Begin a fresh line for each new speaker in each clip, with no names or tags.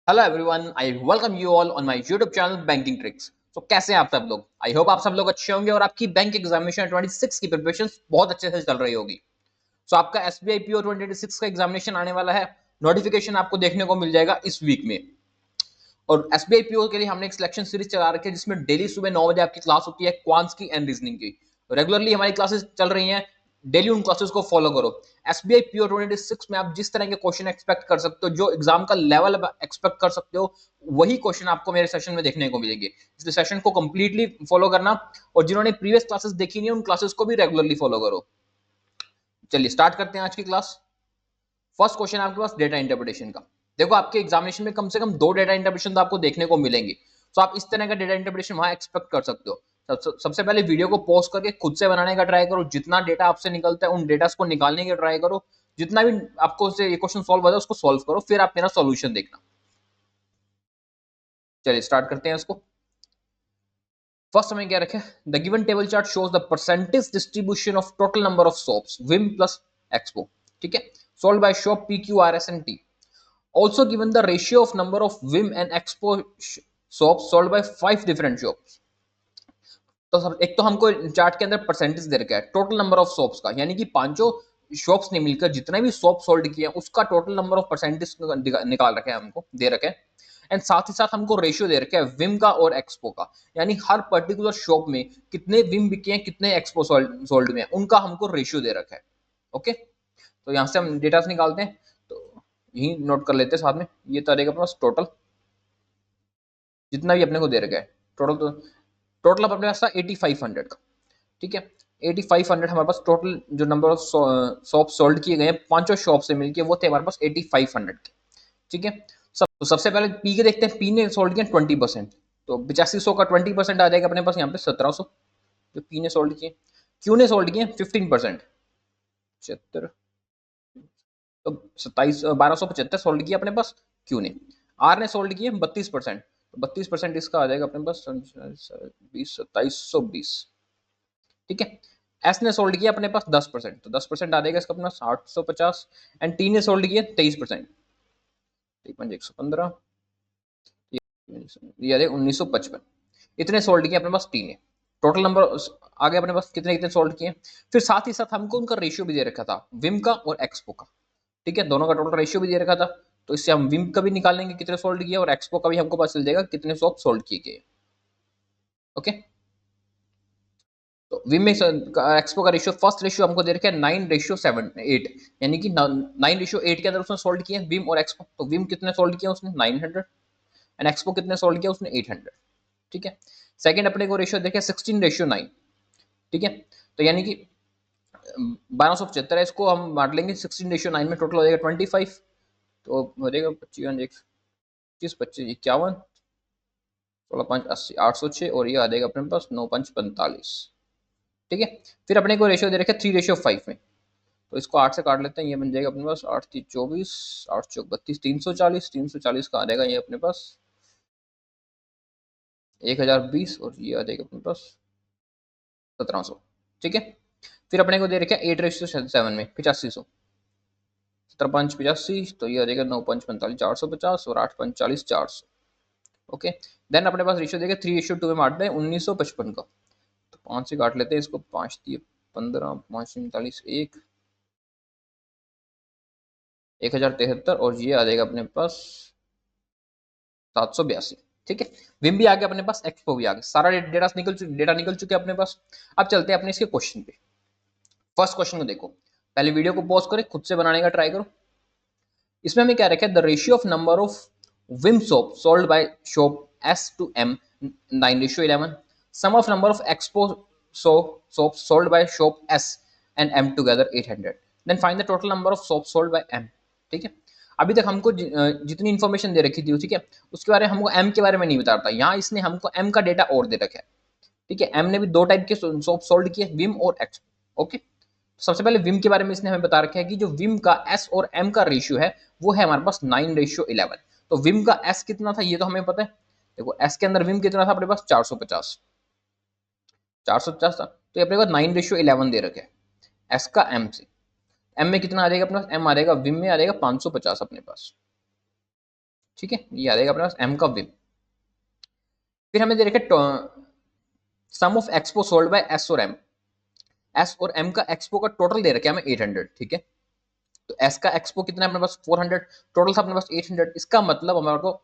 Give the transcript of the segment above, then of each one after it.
Hello everyone, I welcome you all on my YouTube channel banking tricks. तो कैसे हैं आप सब लोग? आई होप आप सब लोग अच्छे होंगे और आपकी बैंक एग्जामिनेशन 26 की प्रिपरेशन बहुत अच्छे से चल रही होगी। सो आपका एसबीआई पीओ 2026 का एग्जामिनेशन आने वाला है। नोटिफिकेशन आपको देखने को मिल जाएगा इस वीक में। और एसबीआई पीओ के लिए हमने एक सिलेक्शन सीरीज चला रखी है जिसमें डेली सुबह 9 बजे आपकी क्लास होती है क्वांट्स की एंड रीजनिंग की। रेगुलरली हमारी क्लासेस चल रही हैं। डेली उन क्लासेस को फॉलो करो। एसबीआई पीओ 26 में आप जिस तरह के क्वेश्चन एक्सपेक्ट कर सकते हो, जो एग्जाम का लेवल एक्सपेक्ट कर सकते हो, वही क्वेश्चन आपको मेरे सेशन में देखने को मिलेंगे। इसलिए सेशन को कंप्लीटली फॉलो करना। और जिन्होंने प्रीवियस क्लासेस देखी नहीं, उन क्लासेस को भी रेगुलरली फॉलो करो। चलिए स्टार्ट करते हैं आज की क्लास। फर्स्ट क्वेश्चन आपके पास डेटा इंटरप्रिटेशन का। देखो, आपके एग्जामिनेशन में कम से कम 2 डेटा इंटरप्रिटेशन तो आपको देखने को मिलेंगे। तो आप इस तरह का डेटा इंटरप्रिटेशन वहां एक्सपेक्ट कर सकते हो। सबसे पहले वीडियो को पॉज करके खुद से बनाने का ट्राई करो। जितना डेटा आपसे निकलता है उन डेटा को निकालने की ट्राई करो। जितना भी आपको ये क्वेश्चन सॉल्व होता है उसको सॉल्व करो, फिर आप मेरा सॉल्यूशन देखना। चलिए स्टार्ट करते हैं इसको। फर्स्ट हमें क्या रखे, the given table chart shows the percentage distribution of total number of soaps Vim plus expo. ठीक है, sold by shop P Q R S and T. Also given the ratio of number of Vim and Expo shops sold by 5 different shops। तो सब एक तो हमको chart के अंदर percentage दे रखा है टोटल नंबर ऑफ शॉप्स का, यानी कि पांचों शॉप्स ने मिलकर जितने भी शॉप सोल्ड किए उसका टोटल नंबर ऑफ परसेंटेज निकाल रखे हैं, हमको दे रखे हैं। एंड साथ ही साथ हमको रेशियो दे रखा है विम का और एक्सपो का, यानी हर पर्टिकुलर शॉप में कितने विम बिके हैं, कितने एक्सपो सोल्ड में है, उनका हमको रेशियो दे रखा है। ओके, तो यहां से हम डेटा निकालते हैं। तो यही नोट कर लेते हैं साथ में। ये तो रहेगा अपने पास टोटल जितना भी अपने को दे रखा है। टोटल अब अपने पास था 8500 का। ठीक है, 8500 हमारे पास टोटल जो नंबर ऑफ शॉप सोल्ड किए गए हैं पांचों शॉप से मिलके, वो थे हमारे पास 8500 के। ठीक है, तो सबसे पहले पी के देखते हैं। पी ने सोल्ड किया 20%, तो 8500 का 20% आ जाएगा अपने पास यहाँ पे 1700 जो पी ने सोल्ड किए। क्यू ने सोल्ड किए 15%, 75, तो 1275 सोल्ड किया अपने पास क्यू ने। आर ने सोल्ड किए 32%, तो 32% इसका आ जाएगा अपने पास 2720। ठीक है, एस ने सोल्ड किया अपने पास 10%, तो 10% आ जाएगा इसका अपना 850। एंड टी ने सोल्ड किया 23%, 115, ये आ जाएगा 1955। इतने सोल्ड किए अपने पास टी ने। टोटल नंबर आगे अपने पास कितने कितने सोल्ड किए। फिर साथ ही साथ हमको उनका रेशियो भी दे रखा था, विम का और एक्सपो का। ठीक है, दोनों का टोटल रेशियो भी दे रखा था। तो इससे हम विम का भी निकाल लेंगे कितने सोल्ड किए, और एक्सपो का भी हमको पता चल जाएगा कितने शॉप सोल्ड किए गए। ओके, तो विम में एक्सपो का रेशियो, फर्स्ट रेशियो हमको दे रखा है 9:7:8, यानी कि 9:8 के अंदर उसने सोल्ड किए विम और एक्सपो। तो विम कितने सोल्ड किया उसने 900, एंड एक्सपो कितने सोल्ड किया उसने 800। ठीक है, सेकंड अपने को रेशियो देखे 16:9। ठीक है, तो यानी कि 1275 है, इसको हम बांट लेंगे 16:9 में, टोटल हो जाएगा 25। तो हो जाएगा 25 25 51, 16 5 80 806, और ये आ जाएगा अपने पास 9 5 45। ठीक है, फिर अपने को रेशियो दे रखे 3:5 में, तो इसको 8 से काट लेते हैं, ये बन जाएगा अपने पास 8 3 24, 8 चौक 32, 340। 340 का आ जाएगा ये अपने पास 1020, और ये आ जाएगा अपने पास 1700। ठीक है, फिर अपने को दे रखे 8:7 में 8500, 17 5 85, तो ये आ जाएगा 9 5 45 450, और 8 5 40 400। ओके, देन अपने पास रेशियो देगा 3:2 में बांटते हैं 1955 का। तो 5 से काट लेते हैं इसको, 5 दिए 15, 5 45 1, 1073, और ये आ जाएगा अपने पास 782। ठीक है, विम भी आ गया अपने पास, एक्सपो भी आ गया, सारा डेटा निकल चुके अपने पास। अब चलते हैं अपने इसके क्वेश्चन पे। फर्स्ट क्वेश्चन को देखो, पहले वीडियो को पॉज करें, खुद से बनाने का ट्राई करो। इसमें हमें क्या रखा है, the ratio of number of Vim soap sold by shop S to M 9:11, sum of number of Expo soap sold by shop S and M together 800, then find the total number of soap sold by M. ठीक है, अभी तक हमको जितनी information दे रखी थी, ठीक है, उसके बारे में हमको एम के बारे में नहीं बता रहा था। यहाँ इसने हमको एम का डेटा और दे रखा है। ठीक है, एम ने भी 2 टाइप के सोप सोल्ड किए, विम और एक्सपो। ओके, सबसे पहले विम के बारे में इसने हमें बता रखा है कि जो विम का एस और एम का रेशियो है वो है हमारे पास 9:11। तो विम का एस कितना था ये तो हमें पता है। देखो, एस के अंदर विम कितना था अपने पास 450, 450 था, तो ये अपने पास 9:11 दे रखे है एस का एम से। एम में कितना आ जाएगा अपने पास, एम आ जाएगा विम में आ जाएगा 550 अपने पास। ठीक है, ये आ जाएगा अपने पास m का विम। फिर हमें दे रखे sum of expo sold by S और एम। एस और एम का एक्सपो का टोटल दे रखे हमें 800, ठीक है। तो एस का एक्सपो कितना है अपने पास 400, टोटल था अपने पास 800। इसका मतलब हमारे को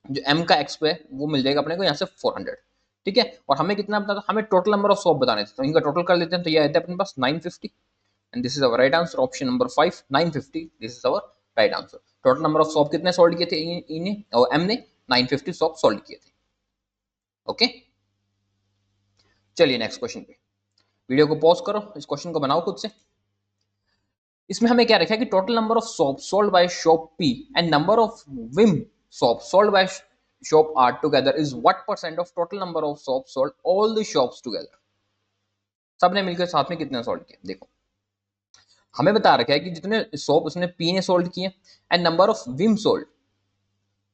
जो एम का एक्सपो है वो मिल जाएगा अपने को यहाँ से 400, ठीक है। और हमें कितना पता था, हमें टोटल नंबर ऑफ शॉप बताने थे, तो इनका टोटल कर लेते हैं। तो ये आता है अपने पास 950 and this is our right answer, option number 5 950, this is our right answer. Total number of shop कितने सोल्ड किए थे इन्हें और एम ने 950 शॉप सोल्ड किए थे। ओके, चलिए नेक्स्ट क्वेश्चन पे। वीडियो को पॉज करो, इस क्वेश्चन को बनाओ खुद से। इसमें हमें क्या रखा है कि total number of soap sold by shop P and number of Vim soap sold by shop R together is what percent of total number of soap sold all the shops together. सबने मिलकर साथ में कितने sold किए, देखो हमें बता रखा है कि जितने सोप उसने पी ने सोल्ड किए and number of Vim sold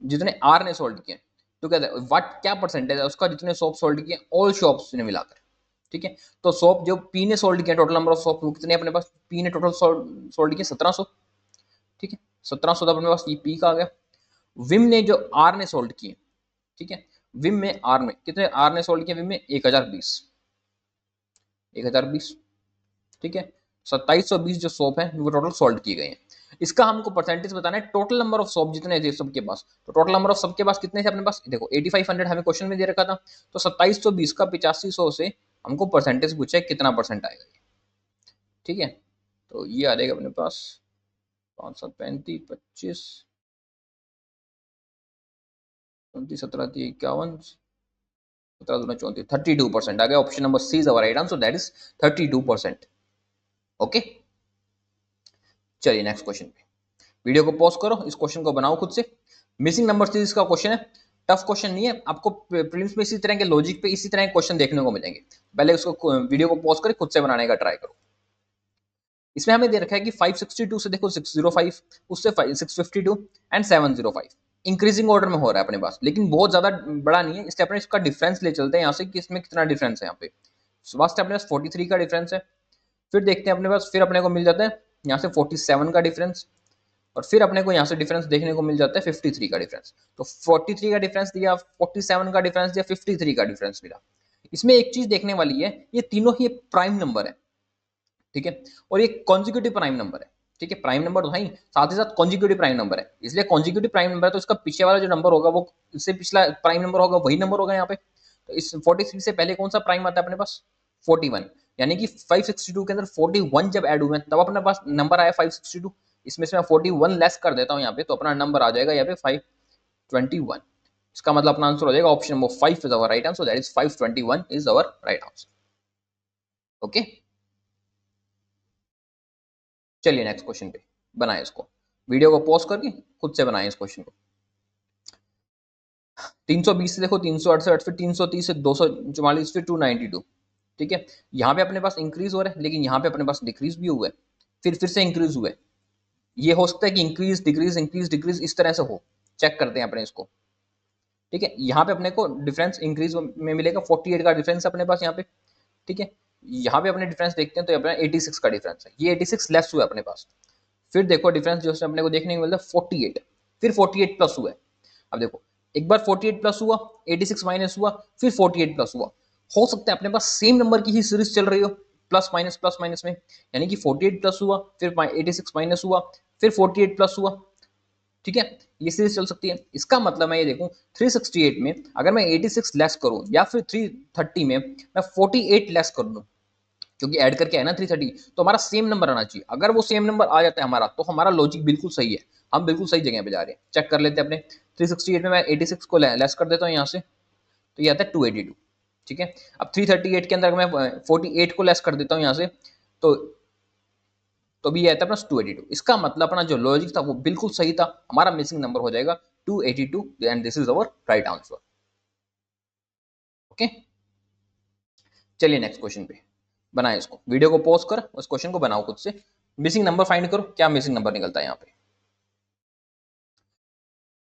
जितने आर ने सोल्ड किए टुगेदर व्हाट क्या परसेंटेज है उसका जितने सोप सोल्ड किए ऑल शॉप्स ने मिलाकर, ठीक है। तो सोप जो पी ने सोल्ड किया टोटल नंबर ऑफ सोप कितने अपने पास, पी ने टोटल सोल्ड किया 1700, ठीक है। 1700 अपने पास ये पी का आ गया। विम ने जो आर ने सोल्ड किए, ठीक है, विम में आर में कितने आर ने सोल्ड किया, विम में 1020, 1020, ठीक है। 2720 जो सोप है वो टोटल सोल्ड किए गए हैं। इसका हमको परसेंटेज बताना है टोटल नंबर ऑफ सोप जितने थे सबके पास। तो टोटल नंबर ऑफ सबके पास कितने थे अपने पास, देखो 8500 हमें क्वेश्चन में दे रखा था। तो 2720 का 8500 से हमको परसेंटेज पूछा है कितना परसेंट आएगा, ठीक है। तो ये आ जाएगा अपने पास 535 25 29 17 51 17 दूना 34 32% आ गया। Option number C is our right answer, that is 32%। Okay, चलिए नेक्स्ट क्वेश्चन पे। वीडियो को पॉज करो, इस क्वेश्चन को बनाओ खुद से। मिसिंग नंबर सीरीज का क्वेश्चन है, टफ क्वेश्चन नहीं है। आपको प्रीलिम्स में इसी तरह के लॉजिक पे इसी तरह के क्वेश्चन देखने को मिलेंगे। पहले उसको वीडियो को पॉज करके खुद से बनाने का ट्राई करो। इसमें हमें दे रखा है कि 562 से देखो 605, उससे 652 एंड 705 इंक्रीजिंग ऑर्डर में हो रहा है अपने पास, लेकिन बहुत ज्यादा बड़ा नहीं है। इससे अपने इसका डिफरेंस ले चलते हैं यहाँ से कि इसमें कितना डिफरेंस है। यहाँ पे फर्स्ट अपने पास 43 का डिफरेंस है, फिर देखते हैं अपने पास, फिर अपने को मिल जाता है यहाँ से 47 का डिफरेंस, और फिर अपने को यहाँ से डिफरेंस देखने को मिल जाता है 53 का डिफरेंस। तो 43 का डिफरेंस दिया, 47 का डिफरेंस दिया, 53 का डिफरेंस मिला। इसमें एक चीज देखने वाली है, ये तीनों ही प्राइम नंबर है, ठीक है। और ये कॉन्जिक्यूटिव प्राइम नंबर है, ठीक है। प्राइम नंबर तो है ही, साथ ही साथ कॉन्जिक्यूटिव प्राइम नंबर है। इसलिए कॉन्जिक्यूटिव प्राइम नंबर है तो इसका पीछे वाला जो नंबर होगा वो इससे पिछला प्राइम नंबर होगा, वही नंबर होगा यहाँ पे। तो इस 43 से पहले कौन सा प्राइम आता है अपने पास, 41, यानी कि 562 के अंदर 41 जब ऐड हुए तब अपने पास नंबर आया 562। इसमें से मैं 41 लेस कर देता हूँ यहाँ पे, तो अपना नंबर आ जाएगा यहाँ पे 521। इसका मतलब अपना आंसर हो जाएगा option number 5 is our right answer, that is 521 is our right answer. Okay, चलिए नेक्स्ट क्वेश्चन पे बनाए इसको। वीडियो को पॉज करके खुद से बनाए इस क्वेश्चन को। 320 से देखो 368, फिर 330 से 244, फिर 292, ठीक है। यहाँ पे अपने पास इंक्रीज हो रहा है, लेकिन यहाँ पे अपने पास डिक्रीज भी हुआ है, फिर से इंक्रीज हुआ है। ये हो सकता है कि इंक्रीज डिक्रीज इस तरह से हो। चेक करते हैं अपने इसको, ठीक है। यहाँ पे अपने को डिफरेंस इंक्रीज में मिलेगा, 48 का डिफरेंस अपने पास यहाँ पे, ठीक है। यहाँ पे अपने डिफरेंस देखते हैं तो अपना 86 का डिफरेंस है, ये 86 लेस हुआ है अपने पास। फिर देखो डिफरेंस जो अपने को देखने को मिलता है 48, फिर 48 प्लस हुआ है। अब देखो एक बार 48 प्लस हुआ, 86 माइनस हुआ, फिर 48 प्लस हुआ। हो सकता है अपने पास सेम नंबर की ही सीरीज चल रही हो, प्लस माइनस में, यानी कि 48 प्लस हुआ, फिर 86 माइनस हुआ, फिर 48 प्लस हुआ, ठीक है। ये सीरीज चल सकती है। इसका मतलब मैं ये देखूं 368 में अगर मैं 86 लेस करूं या फिर 330 में मैं 48 लेस कर दूं, क्योंकि ऐड करके है ना 330, तो हमारा सेम नंबर आना चाहिए। अगर वो सेम नंबर आ जाता है हमारा, तो हमारा लॉजिक बिल्कुल सही है, हम बिल्कुल सही जगह पे जा रहे हैं। चेक कर लेते हैं अपने 368 में मैं 86 को लेस कर देता हूँ यहाँ से, तो ये आता है 282, ठीक है। अब 338 के अंदर मैं 48 को लेस कर देता हूँ यहाँ से, तो भी ये आता है प्लस 282। इसका मतलब अपना जो लॉजिक था वो बिल्कुल सही था, हमारा मिसिंग नंबर हो जाएगा 282 and this is our right answer. Okay, चलिए नेक्स्ट क्वेश्चन पे बनाए इसको। वीडियो को पॉज कर उस क्वेश्चन को बनाओ खुद से। मिसिंग नंबर फाइंड करो, क्या मिसिंग नंबर निकलता है यहाँ पे।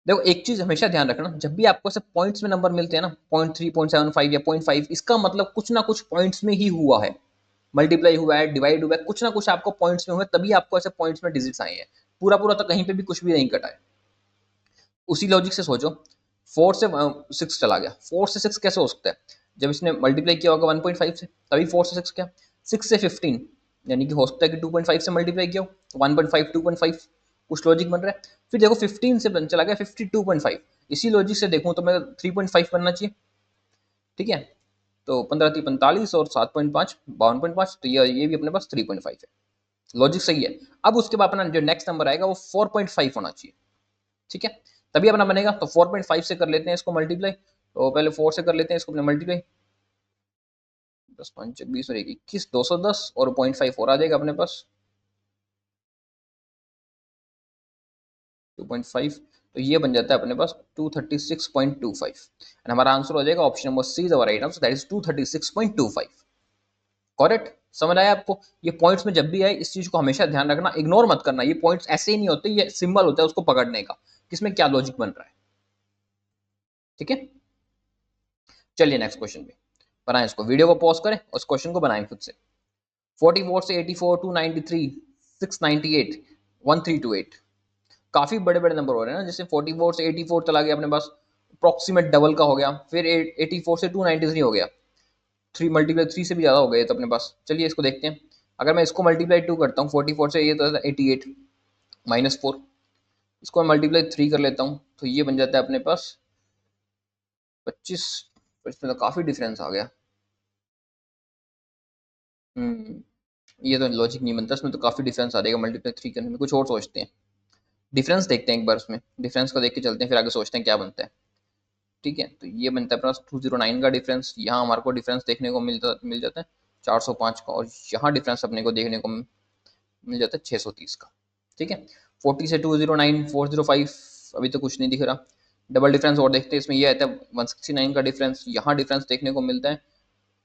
देखो एक चीज हमेशा ध्यान रखना, जब भी आपको ऐसे पॉइंट्स में नंबर मिलते हैं ना 0.3 0.75 या 0.5, इसका मतलब कुछ ना कुछ पॉइंट्स में ही हुआ है, मल्टीप्लाई हुआ है, डिवाइड हुआ है, कुछ ना कुछ आपको पॉइंट्स में हुआ है, तभी आपको ऐसे पॉइंट्स में डिजिट्स आए हैं। पूरा पूरा तो कहीं पे भी कुछ भी नहीं कटा है। उसी लॉजिक से सोचो, 4 से 6 चला गया, 4 से 6 कैसे हो सकता है? जब इसने मल्टीप्लाई किया होगा 1.5 से, तभी 4 से 6 क्या, 6 से 15, यानी कि हो सकता है कि 2.5 से मल्टीप्लाई किया हो, तो 1.5 2.5, कुछ लॉजिक बन रहा है। फिर देखो 15 से चला गया 52.5, इसी लॉजिक से देखूँ तो मैं 3.5 बनना चाहिए, ठीक है। तो 15×3 = 45 और 7.5 52.5, तो ये भी अपने पास 3.5 है, लॉजिक सही है। अब उसके बाद अपना जो नेक्स्ट नंबर आएगा वो 4.5 होना चाहिए, ठीक है, तभी अपना बनेगा। तो 4.5 से कर लेते हैं इसको मल्टीप्लाई, तो पहले 4 से कर लेते हैं इसको अपने मल्टीप्लाई, 10×5 = 20 और 1 = 21, 210 और 0.5 और आ जाएगा अपने पास 2.5, तो ये बन जाता है अपने पास 236.25, एंड हमारा आंसर हो जाएगा option number C is our right answer, that is 236.25। Correct, समझ आया आपको? ये पॉइंट्स में जब भी आए इस चीज को हमेशा ध्यान रखना, इग्नोर मत करना, ये पॉइंट्स ऐसे ही नहीं होते, ये सिंबल होता है उसको पकड़ने का, किसमें क्या लॉजिक बन रहा है, ठीक है। चलिए नेक्स्ट क्वेश्चन पे बनाएं, इसको वीडियो को पॉज करें और उस क्वेश्चन को बनाएं खुद से। 44 से 84, 293, 698, 1328, काफी बड़े बड़े नंबर हो रहे हैं ना, जैसे 44 से 84 चला गया अपने पास, अप्रोक्सीमेट डबल का हो गया, फिर 84 से 293 हो गया, 3 मल्टीप्लाई 3 से भी ज्यादा हो गया तो अपने पास। चलिए इसको देखते हैं, अगर मैं इसको मल्टीप्लाई 2 करता हूँ 44 से, ये तो 88 -4, इसको मैं मल्टीप्लाई 3 कर लेता हूँ तो ये बन जाता है अपने पास 25, इसमें तो काफी डिफरेंस आ गया। ये तो लॉजिक नहीं बनता, इसमें तो काफी डिफरेंस आ जाएगा मल्टीप्लाई 3 करने में, कुछ और सोचते हैं, डिफरेंस देखते हैं एक बार, उसमें डिफरेंस को देख के चलते हैं, फिर आगे सोचते हैं क्या बनता है, ठीक है। तो ये बनता है अपना 209 का डिफरेंस, यहाँ हमारे को डिफरेंस देखने को मिल जाता है 405 का, और यहाँ डिफरेंस अपने को देखने को मिल जाता है 630 का, ठीक है। 40 से 209, 405, अभी तो कुछ नहीं दिख रहा। डबल डिफरेंस और देखते हैं, इसमें ये आता है 169 का डिफरेंस, यहाँ डिफरेंस देखने को मिलता है,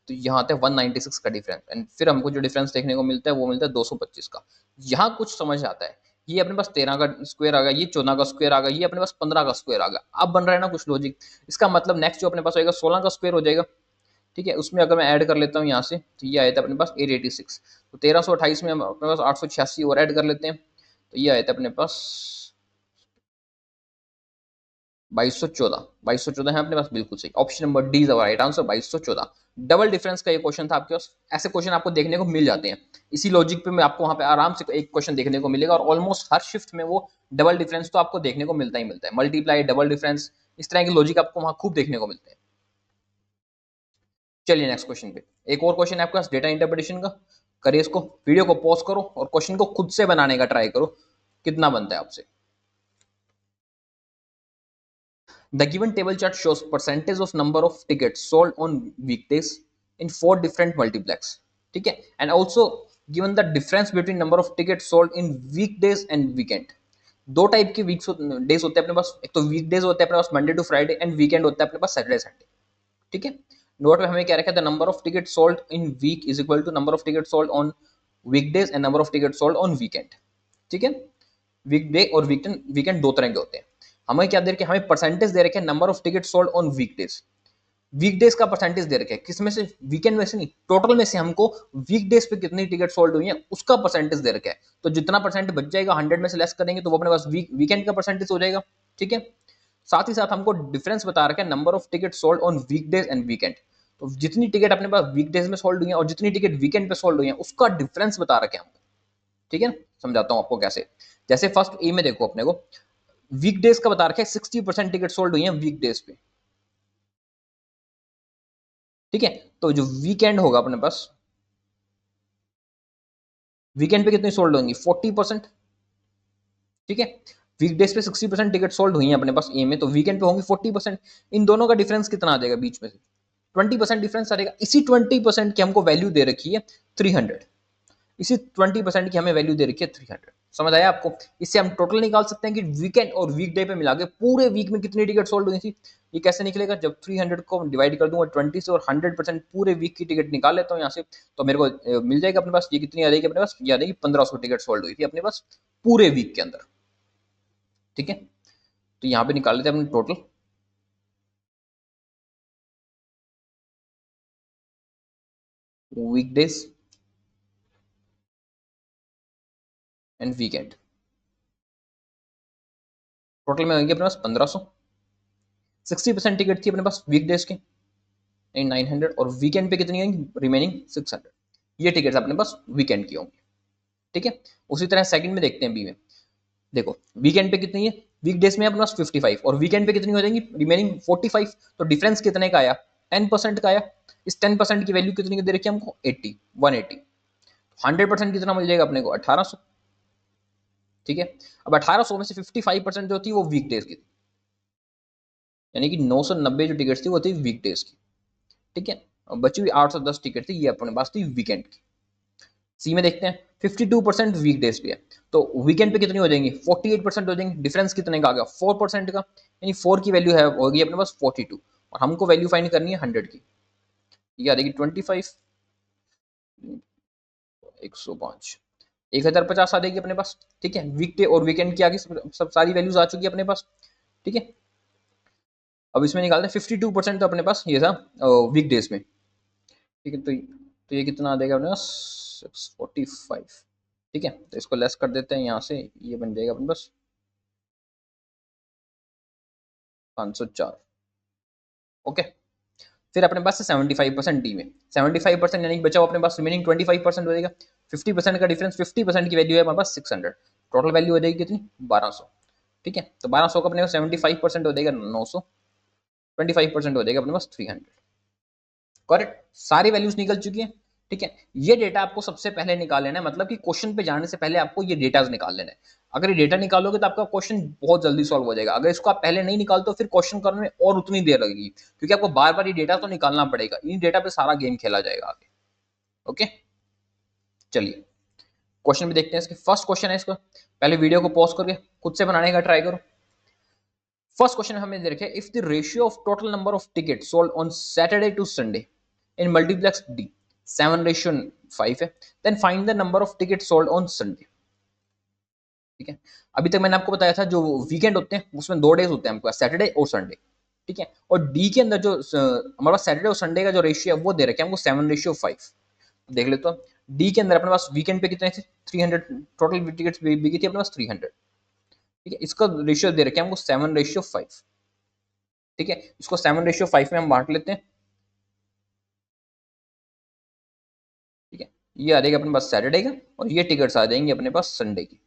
तो यहाँ आता है 196 का डिफरेंस, एंड फिर हमको जो डिफरेंस देखने को मिलता है वो मिलता है 225 का। यहाँ कुछ समझ आता है, ये अपने पास 13 का स्क्वायर आ गया, ये 14 का स्क्वायर आ गया, ये अपने पास 15 का स्क्वायर आ गया, अब बन रहा है ना कुछ लॉजिक। इसका मतलब नेक्स्ट जो अपने पास आएगा 16 का स्क्वायर हो जाएगा, ठीक है। उसमें अगर मैं ऐड कर लेता हूँ यहाँ से, तो ये आया था अपने पास 886, तो 1328 में हम अपने पास 886 और ऐड कर लेते हैं, तो ये आया था अपने पास 2214, 2214 है अपने पास, बिल्कुल सही, option number D is right answer, 2214। Double difference का ये क्वेश्चन था आपके पास, ऐसे क्वेश्चन आपको देखने को मिल जाते हैं, इसी लॉजिक पे मैं आपको वहां पे आराम से एक क्वेश्चन देखने को मिलेगा, और ऑलमोस्ट हर शिफ्ट में वो डबल डिफरेंस तो आपको देखने को मिलता ही मिलता है, मल्टीप्लाई, डबल डिफरेंस, इस तरह के लॉजिक आपको वहां खूब देखने को मिलते हैं। चलिए नेक्स्ट क्वेश्चन पे, एक और क्वेश्चन है आपके पास डेटा इंटरप्रिटेशन का, करिए इसको, वीडियो को पॉज करो और क्वेश्चन को खुद से बनाने का ट्राई करो, कितना बनता है आपसे। The given table chart shows percentage of number of tickets sold on weekdays in 4 different multiplex. ठीक है, and also given the difference between number of tickets sold in weekdays and weekend. दो type के weeks days होते हैं अपने पास, एक तो weekdays होते हैं अपने पास Monday to Friday, and weekend होता है अपने पास सैटरडे संडे, ठीक है। नोट में हमें क्या रखा था, number of ticket sold in week is equal to number of ticket sold on weekdays and number of ticket sold on weekend, ठीक है। वीकडे और वीकेंड, वीकेंड दो तरह के होते हैं। हमें क्या दे रखे, हमें परसेंटेज दे रखे, number of ticket sold on weekdays, weekdays का परसेंटेज दे रखे, किसमें से, वीकेंड में से नहीं, टोटल में से हमको वीकडेज पे कितनी टिकट सोल्ड हुई है उसका परसेंटेज दे रखा है, तो जितना परसेंट बच जाएगा 100 में से लेस करेंगे तो वो अपने पास वीकेंड का परसेंटेज हो जाएगा, ठीक है। साथ ही साथ हमको डिफरेंस बता रखा है, number of ticket sold on weekdays and weekend, तो जितनी टिकट अपने पास वीकडेज में सोल्ड हुई है और जितनी टिकट वीकेंड पे सोल्ड हुई है उसका डिफरेंस बता रखे हमको, ठीक है। समझाता हूं आपको कैसे, जैसे फर्स्ट ए में देखो अपने को वीकडेज का बता रखा है 60% टिकट सोल्ड हुई है वीकडेज पे, ठीक है। तो जो वीकेंड होगा अपने पास, वीकेंड पे कितनी सोल्ड होंगी 40%, ठीक है। वीकडेज पे 60% टिकट सोल्ड हुई है अपने पास ए में, तो वीकेंड पे होंगी 40%, इन दोनों का डिफरेंस कितना आ जाएगा बीच में से, 20% डिफरेंस आ जाएगा, इसी 20% की हमको वैल्यू दे रखी है 300, इसी 20% की हमें वैल्यू दे रखी है 300, समझ आया आपको? इससे हम टोटल निकाल सकते हैं कि वीकेंड और वीकडे पे मिला के पूरे वीक में कितनी टिकट सोल्ड हुई थी। ये कैसे निकलेगा, जब 300 को डिवाइड कर दूंगा 20 से और 100% पूरे वीक की टिकट निकाल लेता हूँ यहाँ से, तो मेरे को मिल जाएगा अपने पास, ये कितनी आ जाएगी अपने पास, ये आ जाएगी 1500 टिकट सोल्ड हुई थी अपने पास पूरे वीक के अंदर, ठीक है। तो यहाँ पे निकाल लेते हैं अपने total, weekdays and weekend, total में होंगे अपने पास 1500। 60% टिकट थी अपने पास वीकडेज के 900, और वीकेंड पे कितनी होंगी रिमेनिंग 600। ये टिकट्स अपने पास वीकेंड की होंगी। ठीक है, उसी तरह सेकंड में देखते हैं बी में। देखो वीकेंड पे कितनी है, वीकडेज में अपने पास 55 और वीकेंड पे कितनी हो जाएंगी रिमेनिंग 45। तो डिफरेंस कितने का आया, 10% का आया। इस 10% की वैल्यू कितनी दे रखी है हमको 80, 180। 100% कितना मिल जाएगा अपने को 1800। ठीक है, अब 1800 में से 55% जो थी वो वीकडेज की थी, यानी कि 990 जो टिकट थी वो थी वीकडेज की। ठीक है, और बची हुई 810 टिकट थी ये अपने पास थी वीकेंड की। सी में देखते हैं 52% वीकडेज पे है, तो वीकेंड पे कितनी हो जाएंगी 48% हो जाएंगी। डिफरेंस कितने का आ गया 4% का, यानी 4 की वैल्यू है होगी अपने पास 42, और हमको वैल्यू फाइंड करनी है 100 की। ये आ जाएगी 25, 105, 1050 आ जाएगी अपने पास। ठीक है, वीकडे और वीकेंड की आगे सब सारी वैल्यूज आ चुकी है अपने पास। ठीक है, अब इसमें निकालते हैं 52% तो अपने पास ये था वीकडेज में। ठीक है, तो ये कितना आ जाएगा अपने पास 645। ठीक है, तो इसको लेस कर देते हैं यहाँ से, ये बन जाएगा अपने पास 504। ओके, फिर अपने पास 75% डी में 75%, यानी बचा हुआ अपने पास रिमेनिंग 25% हो जाएगा। 50% का डिफरेंस, 50% की वैल्यू है हमारे पास 600। टोटल वैल्यू हो जाएगी कितनी 1200। ठीक है, तो 1200 का अपने पास 75% हो जाएगा 900, 25% हो जाएगा अपने पास 300। करेक्ट, सारी वैल्यूज निकल चुकी है। ठीक है, ये डेटा आपको सबसे पहले निकाल लेना है, मतलब कि क्वेश्चन पे जाने से पहले आपको ये डेटा निकाल लेना है। अगर ये डेटा निकालोगे तो आपका क्वेश्चन बहुत जल्दी सॉल्व हो जाएगा। अगर इसको आप पहले नहीं निकालते तो फिर क्वेश्चन करने में और उतनी देर लगेगी, क्योंकि आपको बार बार ये डेटा तो निकालना पड़ेगा। इन डेटा पे सारा गेम खेला जाएगा आगे। ओके, चलिए क्वेश्चन भी देखते हैं। इसके फर्स्ट क्वेश्चन है, इसको पहले वीडियो को पॉज करके खुद से बनाने का ट्राई करो। फर्स्ट क्वेश्चन हमें दे रखे, if the ratio of total number of ticket sold on Saturday to Sunday in multiplex D 7:5 है, then find the number of ticket sold on Sunday. ठीक है, अभी तक मैंने आपको बताया था जो वीकेंड होते हैं उसमें 2 डेज होते हैं हमको, सैटरडे और संडे। ठीक है, और डी के अंदर जो हमारे पास सैटरडे और संडे का जो रेशियो है वो दे रखे हैं हमको 7:5। देख लेते हो, डी के अंदर अपने पास वीकेंड पे कितने थे 300, टोटल टिकट्स बिकी थी अपने पास 300। ठीक है, इसका रेशियो दे रखे हैं हमको 7:5। ठीक है, इसको 7:5 में हम बांट लेते हैं। ठीक है, ये आ जाएगा अपने पास सैटरडे का, और ये टिकट्स आ जाएंगे अपने पास संडे की।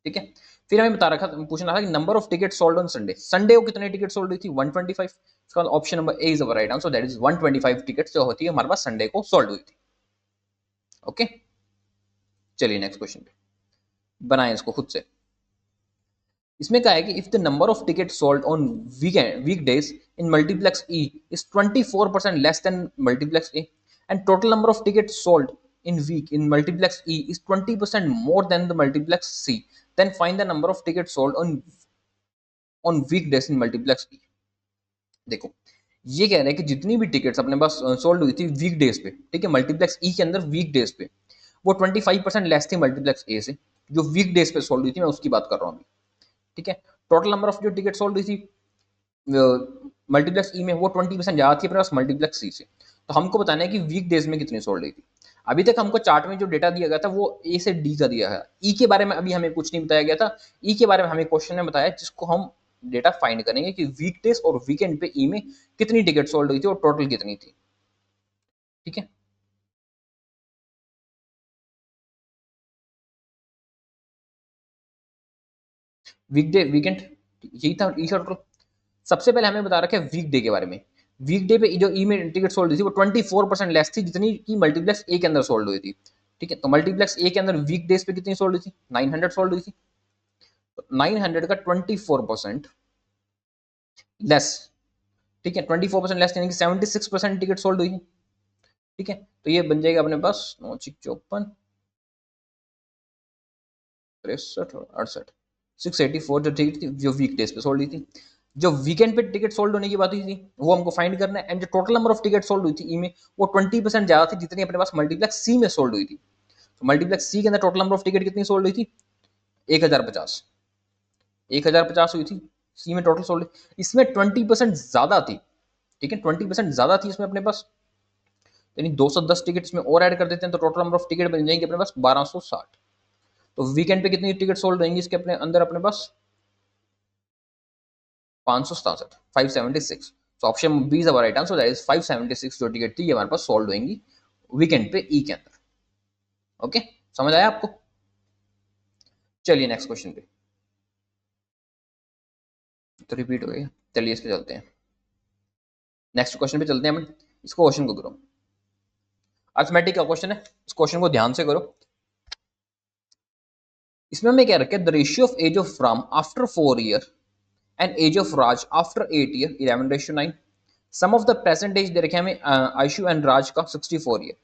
ठीक है, फिर हमें बता रखा पूछना था कि number of ticket sold on Sunday. Sunday को कितने टिकट सोल्ड हुई थी 125। इसका option number A is our right answer, that is 125 tickets जो होती है हमारे पास संडे को सोल्ड हुई थी। ओके, चलिए नेक्स्ट क्वेश्चन पे बनाएं इसको खुद से। इसमें कहा है कि if the number of ticket sold on weekdays in multiplex E is 24% less than multiplex A, and total number of ticket sold in week in multiplex E is 20% more than the multiplex C, then find the number of tickets sold on weekdays in multiplex E। देखो ये कह रहे हैं कि जितनी भी tickets अपने पास sold हुई थी वीकडेज पे, ठीक है, मल्टीप्लेक्स ई के अंदर वीकडेज पे, वो 25% लेस थी मल्टीप्लेक्स ए से। जो वीकडेज पे सोल्ड हुई थी मैं उसकी बात कर रहा हूँ। ठीक है, टोटल नंबर ऑफ जो टिकट सोल्ड हुई थी मल्टीप्लेक्स ई में वो 20% ज्यादा थी अपने पास मल्टीप्लेक्स सी से। तो हमको बताना है कि वीक डेज में कितनी सोल्ड हुई थी। अभी तक हमको चार्ट में जो डेटा दिया गया था वो ए से डी का दिया है, ई के बारे में अभी हमें कुछ नहीं बताया गया था। ई के बारे में हमें क्वेश्चन में बताया, जिसको हम डेटा फाइंड करेंगे कि वीक डेज और वीकेंड पे ई में कितनी टिकट सोल्ड हुई थी और टोटल कितनी थी। ठीक है, वीकडे वीकेंड यही था ई का टोटल। सबसे पहले हमें बता रखा है वीकडे के बारे में। वीकडे पे जो ई में टिकट सोल्ड हुई थी वो 24% लेस थी जितनी की मल्टीप्लेक्स ए के अंदर सोल्ड हुई थी। ठीक है, तो मल्टीप्लेक्स ए के अंदर वीक डेज पे कितनी सोल्ड हुई थी 900 सोल्ड हुई थी। तो 900 का 24% लेस, ठीक है, 24% लेस यानी कि 76% टिकट सोल्ड हुई थी। ठीक है, तो ये बन जाएगा अपने पास 954, 63 और 68, 684 जो टिकट थी जो वीक डेज पे सोल्ड हुई थी। जो वीकेंड पे टिकट सोल्ड होने की बात हुई थी वो हमको फाइंड करना है, एंड जो total number of ticket sold हुई थी ई में वो 20% ज्यादा थी जितनी अपने पास मल्टीप्लेक्स सी में सोल्ड हुई थी। तो मल्टीप्लेक्स सी के अंदर टोटल नंबर ऑफ टिकट कितनी सोल्ड हुई थी 1050, 1050 हुई थी सी में टोटल सोल्ड। इसमें 20% ज्यादा थी। ठीक है, 20% ज्यादा थी इसमें अपने पास, यानी 210 टिकट इसमें और ऐड कर देते हैं तो टोटल नंबर ऑफ टिकट बन जाएंगे अपने पास 1260। तो वीकेंड पे कितनी टिकट सोल्ड रहेंगी इसके अपने अंदर अपने पास 567, 576. So option B is our right answer, that is 576 जो टिकट थी ये हमारे पास सोल्ड होंगी वीकेंड पे ई के अंदर। ओके, समझ आया आपको? चलिए नेक्स्ट क्वेश्चन पे, तो रिपीट हो गया, चलिए इस पे चलते हैं, नेक्स्ट क्वेश्चन पे चलते हैं अपन। इसको क्वेश्चन को करो, अर्थमेटिक का क्वेश्चन है, इस क्वेश्चन को ध्यान से करो। इसमें हमें क्या रखा है, the ratio of age of Ram after 4 year and age of Raj after 8 year 11:9। Sum of the present age दे रखे हमें आयशु एंड राज का 64 year.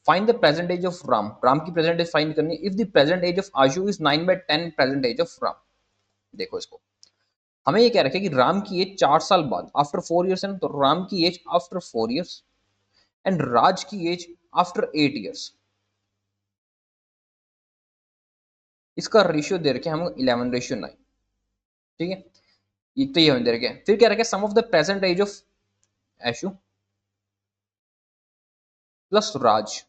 Find the present age of Ram, Ram की प्रेजेंट एज फाइंड करनी है। If the present age of Ayshu is 9/10 present age of Ram. देखो इसको, हमें ये क्या रखे कि राम की एज 4 साल बाद आफ्टर 4 ईयर्स है ना, तो राम की एज आफ्टर 4 ईयर्स एंड राज की एज आफ्टर 8 ईयर्स। इसका रेशियो दे रखे हम 11:9। ठीक है, ये तो ये दे रखे। फिर क्या रखे, sum of the present age of Aishu plus Raj,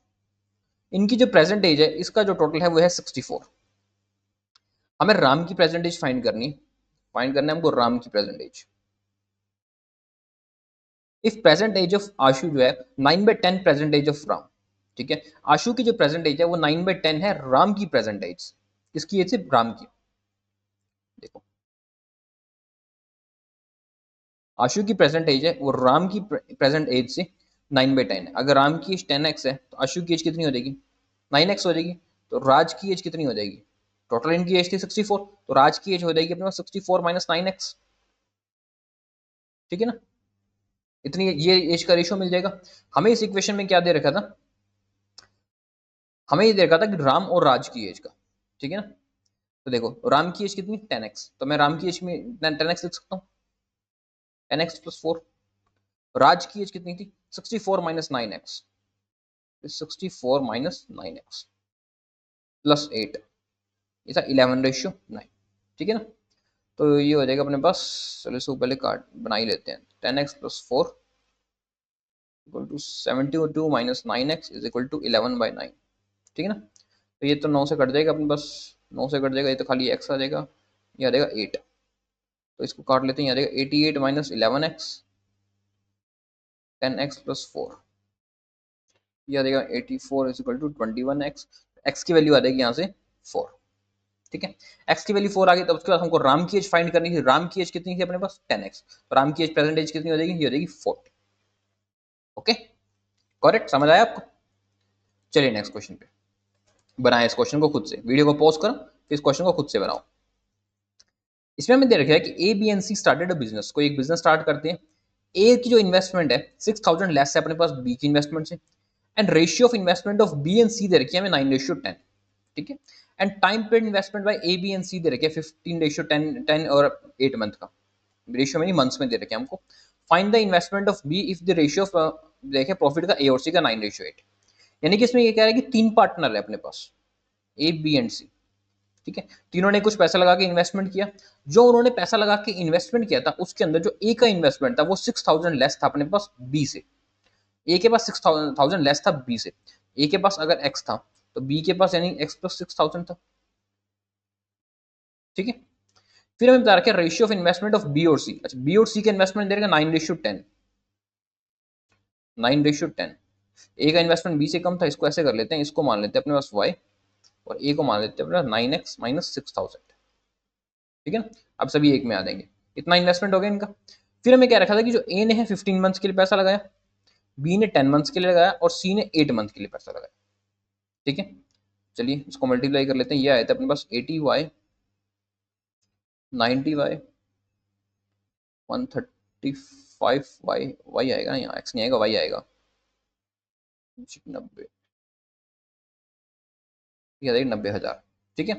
इनकी जो प्रेजेंट एज है इसका जो टोटल है वो है 64। हमें राम की प्रेजेंट एज फाइंड करनी, फाइंड करना है हमको राम की present age. If present age of Ashu जो है 9/10 प्रेजेंट एज ऑफ राम। ठीक है, आशु की जो प्रेजेंट एज है वो 9/10 है राम की प्रेजेंट एज। किसकी एज से, राम की। देखो आशु की प्रेजेंट एज है वो राम की प्रेजेंट एज से 9/10 है। अगर राम की एज 10x है तो आशु की एज कितनी हो जाएगी, 9x हो जाएगी। तो राज की एज कितनी हो जाएगी, टोटल इनकी एज थी 64, तो राज की एज हो जाएगी अपने पास 64 माइनस 9x। ठीक है ना, इतनी ये एज का रेशियो मिल जाएगा। हमें इस इक्वेशन में क्या दे रखा था, हमें ये दे रखा था कि राम और राज की एज का। ठीक है ना, तो देखो राम की एज कितनी 10x, तो मैं राम की एज में 10x लिख सकता हूँ, 10x + 4। राज की एज कितनी थी 64 minus 9x, 64 minus 9x plus 8, ये था 11:9। ठीक है ना, तो ये हो जाएगा अपने पास, चलो इसको पहले काट बना ही लेते हैं। 10x + 4 = 72 minus 9x = 11/9। ठीक है ना, तो ये तो 9 से कट जाएगा अपने पास, 9 से कट जाएगा, ये तो खाली x आ जाएगा, ये आ जाएगा 8। तो इसको काट लेते हैं, ये आ जाएगा 88 माइनस 11x 10x + 4, ये आ जाएगा 84 = 21x। x की वैल्यू आ जाएगी यहाँ से 4। ठीक है, x की वैल्यू 4 आ गई, तो उसके बाद हमको राम की एज फाइंड करनी थी। राम की एज कितनी थी अपने पास 10x, तो राम की एज प्रेजेंट एज कितनी हो जाएगी, ये हो जाएगी 40। ओके, करेक्ट, समझ आया आपको? चलिए नेक्स्ट क्वेश्चन पे, बनाए इस क्वेश्चन को खुद से, वीडियो को पॉज करो फिर इस क्वेश्चन को खुद से बनाओ। इसमें हमें दे रखा है कि A B and C started a business, कोई एक बिजनेस स्टार्ट करते हैं। ए की जो इन्वेस्टमेंट है 6000 लेस है अपने पास बी की इन्वेस्टमेंट से, and ratio of investment of B and C दे रखी है हमें 9:10। ठीक है, and time period investment by A B and C दे रखे 15:10 और 8 मंथ का रेशियो में, नहीं मंथ्स में दे रखे हमको। Find the investment of B if the ratio of देखे प्रॉफिट का ए और सी का 9:8। यानी कि इसमें ये कह रहा है कि 3 पार्टनर है अपने पास, ए बी एंड सी। ठीक है, तीनों ने कुछ पैसा लगा के इन्वेस्टमेंट किया। जो उन्होंने पैसा लगा के इन्वेस्टमेंट किया था उसके अंदर जो ए का इन्वेस्टमेंट था वो 6000 लेस था अपने पास बी से। ए के पास 6000 लेस था बी से। ए के पास अगर एक्स था तो बी के पास यानी एक्स + 6000 था। ठीक है, फिर हमें बता रखा है ratio of investment of B और सी। अच्छा, बी और सी का इन्वेस्टमेंट देगा 9:10, 9:10। ए का इन्वेस्टमेंट बी से कम था, इसको ऐसे कर लेते हैं, इसको मान लेते हैं अपने पास y और ए को मान लेते हैं अपने पास 9x - 6000। ठीक है ना, अब सभी एक में आ जाएंगे, इतना इन्वेस्टमेंट हो गया इनका। फिर हमें क्या रखा था कि जो ए ने है 15 मंथ्स के लिए पैसा लगाया, बी ने 10 मंथ्स के लिए लगाया और सी ने 8 मंथ के लिए पैसा लगाया। ठीक है, चलिए इसको मल्टीप्लाई कर लेते हैं, ये आया था अपने पास 80y 90y 135y, y आएगा ना, यहाँ x नहीं आएगा, y आएगा 90, ये आ जाएगा 90,000। ठीक है,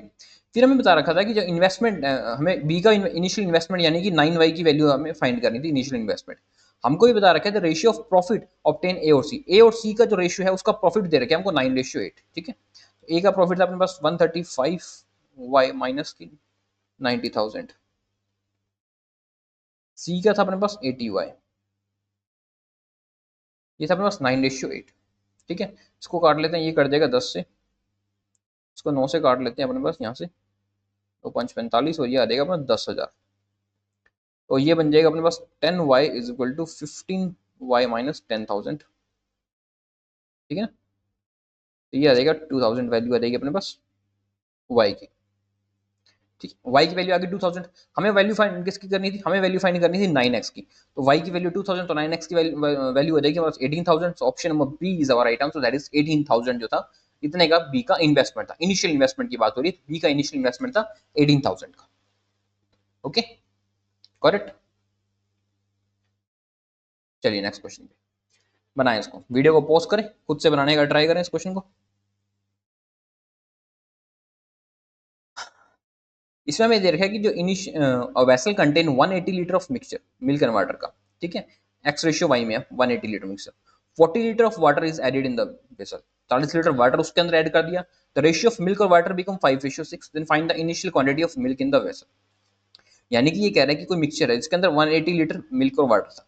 फिर हमें बता रखा था कि जो इन्वेस्टमेंट हमें बी का इनिशियल इन्वेस्टमेंट यानी कि 9y की वैल्यू हमें फाइंड करनी थी, इनिशियल इन्वेस्टमेंट। हमको ये बता रखा है ratio of profit obtain a और सी। ए और सी का जो रेशियो है उसका प्रॉफिट दे रखे हमको 9:8। ठीक है, तो ए का प्रॉफिट था अपने पास 135y माइनस की 90,000, सी का था अपने पास 80y, ये था अपने पास 9:8। ठीक है, इसको काट लेते हैं, ये कट जाएगा 10 से, इसको 9 से काट लेते हैं अपने पास यहाँ से, तो 5 45 और ये आ जाएगा अपना 10,000। तो ये बन जाएगा अपने पास 10y is equal to 15y minus 10,000। ठीक है ना, तो ये आ जाएगा 2000 वैल्यू आ जाएगी अपने पास y की। ठीक है, y की वैल्यू आ गई 2000। हमें वैल्यू फाइंड किसकी करनी थी, हमें वैल्यू फाइंड करनी थी 9x की। तो y की वैल्यू 2000, तो 9x की वैल्यू आ जाएगी हमारे पास 18,000। So option number B is our right answer, that is 18,000 जो था इतने का बी का इन्वेस्टमेंट था। इनिशियल इन्वेस्टमेंट की बात हो रही है, बी का इनिशियल इन्वेस्टमेंट था 18,000 का। Okay, correct. चलिए नेक्स्ट क्वेश्चन पे बनाएं इसको, वीडियो को पॉज करें, खुद से बनाने का ट्राई करें इस क्वेश्चन को। इसमें हमें दे रखा है कि जो vessel contain 180 litre of mixture milk and water का। ठीक है, एक्स रेशियो वाई में है 180 litre mixture, 40 litre of water is added in the vessel. 40 litre water उसके अंदर ऐड कर दिया। द रेशियो ऑफ मिल्क और water become 5:6। Then find the initial quantity of milk in the vessel. यानी कि ये कह रहा है कि कोई मिक्सचर है जिसके अंदर 180 लीटर मिल्क और वाटर था।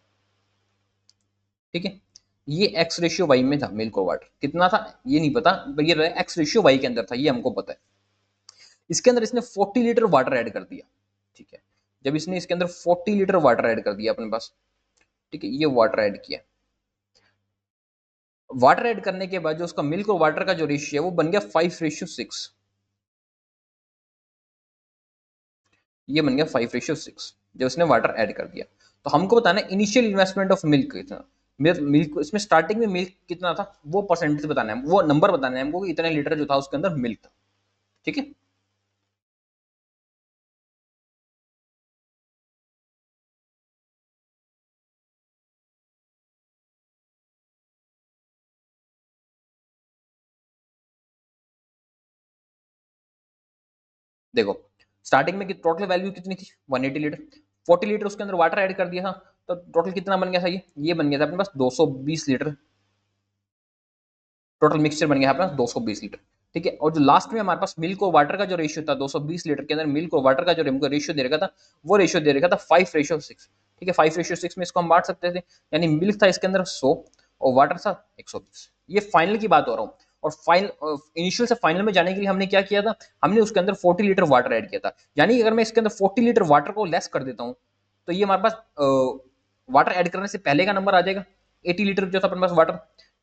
ठीक है, ये एक्स रेशियो वाई में था, मिल्क और वाटर कितना था ये नहीं पता, ये एक्स रेशियो वाई के अंदर था, ये हमको पता है। इसके अंदर इसने 40 लीटर वाटर ऐड कर दिया। ठीक है, जब इसने इसके अंदर 40 लीटर वाटर ऐड कर दिया अपने पास, ठीक है, ये वाटर ऐड किया। वाटर ऐड करने के बाद जो उसका मिल्क और वाटर का जो रेशियो है वो बन गया 5:6। ये बन गया 5:6 जब उसने वाटर ऐड कर दिया। तो हमको बताना है इनिशियल इन्वेस्टमेंट ऑफ मिल्क कितना। मिल्क इसमें स्टार्टिंग में मिल्क कितना था वो परसेंटेज बताना है, वो नंबर बताना है हमको कि इतने लीटर जो था उसके अंदर मिल्क था। ठीक है, देखो स्टार्टिंग में टोटल वैल्यू कितनी थी 180 लीटर, 40 लीटर उसके अंदर वाटर ऐड कर दिया था, तो टोटल कितना बन गया था, ये बन गया था अपने पास 220 लीटर। टोटल मिक्सचर बन गया अपना 220 लीटर। ठीक है, और जो लास्ट में हमारे पास मिल्क और वाटर का जो रेशियो था 220 लीटर के अंदर मिल्क और वाटर का जो हमको रेशियो दे रखा था, वो रेशियो दे रखा था 5:6। ठीक है, 5:6 में इसको हम बांट सकते थे, यानी मिल्क था इसके अंदर 100 और वाटर था 120। ये फाइनल की बात हो रहा हूँ। और फाइनल इनिशियल से फाइनल में जाने के लिए हमने क्या किया था, हमने उसके अंदर 40 लीटर वाटर ऐड किया था। यानी कि अगर मैं इसके अंदर 40 लीटर वाटर को लेस कर देता हूँ तो ये हमारे पास वाटर ऐड करने से पहले का नंबर आ जाएगा 80 लीटर जो था अपने पास वाटर।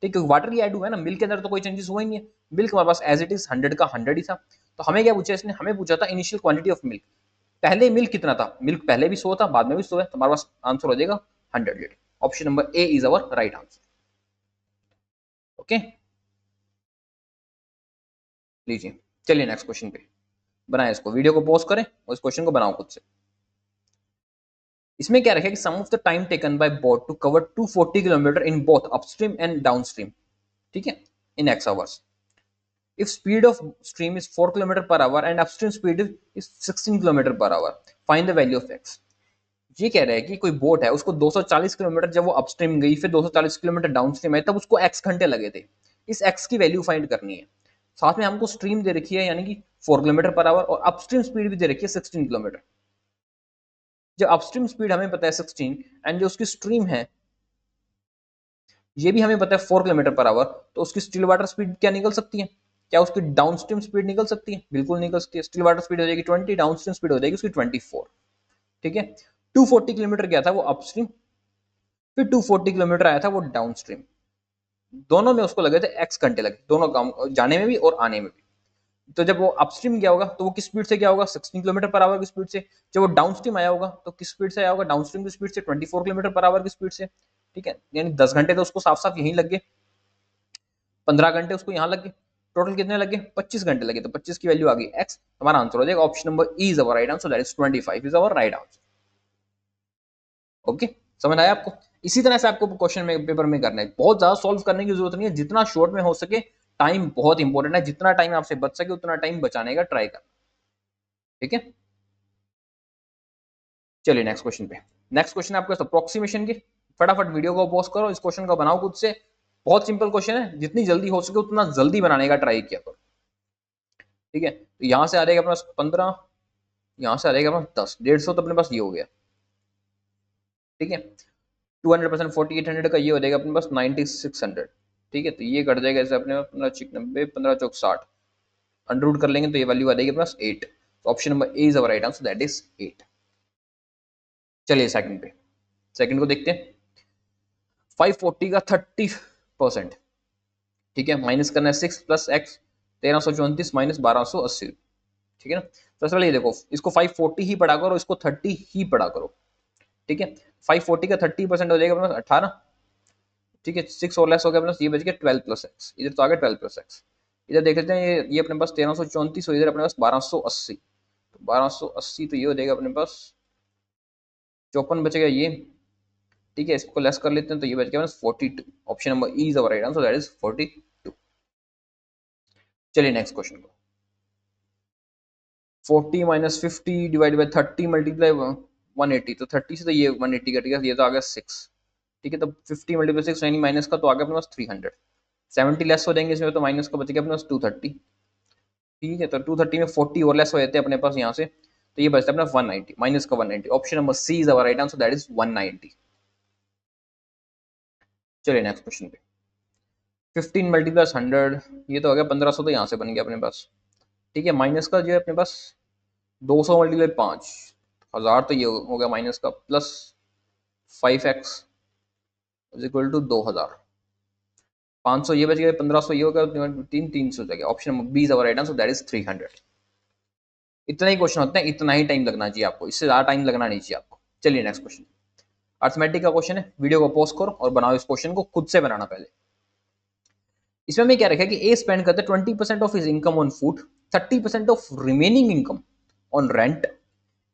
ठीक है, वाटर ही ऐड हुआ है ना, मिल्क के अंदर तो कोई चेंजेस हुआ ही नहीं है। मिल्क हमारे पास एज इट इज 100 का 100 ही था। तो हमें क्या पूछा इसने, हमें पूछा था इनिशियल क्वांटिटी ऑफ मिल्क। पहले मिल्क कितना था, मिल्क पहले भी 100 था बाद में भी 100 है, तो हमारे पास आंसर हो जाएगा 100 litre. Option number A is our right answer. Okay, लीजिए चलिए नेक्स्ट क्वेश्चन पे बनाए इसको, वीडियो को पॉज करें और इस क्वेश्चन को बनाओ खुद से। इसमें क्या रखेगा कि sum of the time taken by boat to cover 240 kilometre in both upstream and downstream. ठीक है, in x hours. If speed of stream is 4 km per hour and upstream speed is 16 km per hour, find the value of x। ये कह रहा है कि कोई boat है, उसको 240 किलोमीटर जब वो अपस्ट्रीम गई, फिर 240 किलोमीटर डाउनस्ट्रीम आई, तब उसको x घंटे लगे थे। इस x की वैल्यू फाइंड करनी है। साथ में हमको स्ट्रीम दे रखी है यानी कि 4 किलोमीटर पर आवर, और अपस्ट्रीम स्पीड भी दे रखी है 16 किलोमीटर। जो अपस्ट्रीम स्पीड हमें पता है 16, एंड जो उसकी स्ट्रीम है ये भी हमें पता है 4 किलोमीटर पर आवर, तो उसकी स्टिल वाटर स्पीड क्या निकल सकती है, क्या उसकी डाउनस्ट्रीम स्पीड निकल सकती है, बिल्कुल निकल सकती है। स्टिल वाटर स्पीड हो जाएगी 20, डाउनस्ट्रीम स्पीड हो जाएगी उसकी 24। ठीक है, 240 किलोमीटर गया था वो अपस्ट्रीम, फिर 240 किलोमीटर आया था वो डाउनस्ट्रीम। दोनों में उसको लगे थे एक्स घंटे लगे, दोनों काम जाने में भी और आने में भी। तो जब वो अपस्ट्रीम गया होगा तो वो किस स्पीड से गया होगा, 16 किलोमीटर पर आवर की स्पीड से। जब वो डाउनस्ट्रीम आया होगा तो किस स्पीड से आया होगा, डाउनस्ट्रीम की स्पीड से 24 किलोमीटर पर आवर की स्पीड से। ठीक है, यानी 10 घंटे तो उसको साफ साफ यहीं लग गए, 15 घंटे उसको यहाँ लग गए, टोटल कितने लगे 25 घंटे लगे, तो 25 की वैल्यू आ गई x। हमारा आंसर हो जाएगा option number E is our right answer, that is 25 is our right answer. Okay, समझ आया आपको। इसी तरह से आपको क्वेश्चन में पेपर में करना है, बहुत ज्यादा सॉल्व करने की जरूरत नहीं है, जितना शॉर्ट में हो सके। टाइम बहुत इंपॉर्टेंट है, जितना टाइम आपसे बच सके उतना टाइम बचाने का ट्राई करना। ठीक है, चलिए नेक्स्ट क्वेश्चन पे। नेक्स्ट क्वेश्चन आपके अप्रोक्सीमेशन के, फटाफट वीडियो को पॉज करो, इस क्वेश्चन को बनाओ खुद से। बहुत सिंपल क्वेश्चन है, जितनी जल्दी हो सके उतना जल्दी बनाने का ट्राई किया करो। ठीक है, तो यहां से आ जाएगा अपना 15, यहां से आ जाएगा अपना 10, 150 तो अपने पास ये हो गया। ठीक है, 200% 4800 का ये हो जाएगा अपने पास 9600। ठीक है, तो ये कट जाएगा ऐसे अपने 15 15 चौक 60, अंडर कर लेंगे तो ये वैल्यू आ जाएगी अपने पास 8। Option number A is our right answer, that is 8। चलिए सेकंड पे, सेकंड को देखते हैं। 540 का 30%, ठीक है, माइनस करना है 6 प्लस एक्स 1334 माइनस 1280, ठीक है ना। तो चलिए देखो, इसको 540 ही पढ़ा करो, इसको 30 ही पढ़ा करो, ठीक है। 540 का 30% हो जाएगा अपने 18, ठीक है। 6 और लेस हो गया अपने, ये बच गया 12 प्लस एक्स, इधर तो आ गया 12 प्लस एक्स। इधर देख लेते हैं, ये अपने पास 1334 और इधर अपने पास 1280, तो 1280 तो ये हो जाएगा अपने पास 54 बचेगा ये, ठीक है। इसको लेस कर लेते हैं तो ये बच गया 42। Option number E is our right answer, that is 42। चलिए नेक्स्ट क्वेश्चन को। 40 माइनस 50 डिवाइड बाई 30 मल्टीप्लाई 180, तो 30 से तो ये 180 कटेगा, ये तो आ गया 6, ठीक है। तो 50 मल्टीप्लाई 6 यानी माइनस का तो आ गया अपने पास 300। 70 लेस हो जाएंगे इसमें, तो माइनस का बचेगा अपने पास 230, ठीक है। तो 230 में 40 और लेस हो जाते हैं अपने पास यहाँ से, तो ये बचता है अपना 190, माइनस का 190। Option number C is our right answer, that is 190। चलिए नेक्स्ट क्वेश्चन पे। 15 मल्टीप्लाई 100, ये तो हो गया 1500, तो यहाँ से बन गया अपने पास, ठीक है। माइनस का जो है अपने पास 200 मल्टीप्लाई 5 1000, तो ये हो गया माइनस का, plus 5x is equal to 2000। 500 ये बच गया, 1500 ये हो गया, 300 हो गया। Option number B is our right answer, that is 300। इतना ही क्वेश्चन होता है, इतना ही टाइम लगना चाहिए आपको, इससे ज्यादा टाइम लगना नहीं चाहिए आपको। चलिए नेक्स्ट क्वेश्चन, अर्थमेटिक का क्वेश्चन है। वीडियो को पॉज करो और बनाओ इस क्वेश्चन को, खुद से बनाना पहले। इसमें हमें क्या रखा है कि ए स्पेंड करता है 20% of his income on food, 30% of remaining income on rent,